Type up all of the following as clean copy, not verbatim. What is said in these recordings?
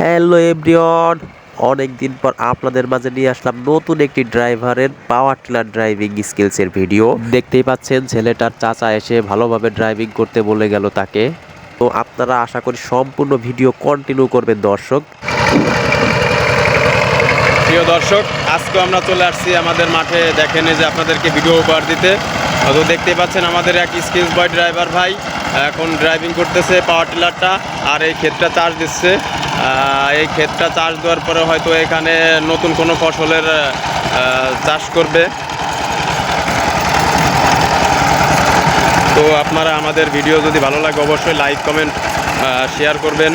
Hello everyone, অনেকদিন পর আপনাদের মাঝে নিয়ে আসলাম নতুন একটি ড্রাইভারের পাওয়ার টিলার ড্রাইভিং স্কিলসের ভিডিও। দেখতেই পাচ্ছেন ছেলেটার চাচা এসে ভালোভাবে ড্রাইভিং করতে বলে গেল তাকে। তো আপনারা আশা করি সম্পূর্ণ ভিডিও কন্টিনিউ করবেন দর্শক। প্রিয় দর্শক, আজকে আমরা চলে আসছি আমাদের মাঠে। দেখেন যে আপনাদেরকে ভিডিও উপহার দিতে। তো দেখতেই পাচ্ছেন আমাদের এক স্কিলস বয় ড্রাইভার ভাই এখন ড্রাইভিং করতেছে পাওয়ার টিলারটা, আর এই ক্ষেতটা চাষ দিচ্ছে। এই ক্ষেতটা চাষ দেওয়ার পরে হয়তো এখানে নতুন কোনো ফসলের চাষ করবে। তো আপনারা আমাদের ভিডিও যদি ভালো লাগে অবশ্যই লাইক কমেন্ট শেয়ার করবেন।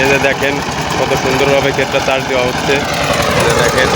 এই যে দেখেন কত সুন্দরভাবে ক্ষেতটা চাষ দেওয়া হচ্ছে। এই যে দেখেন।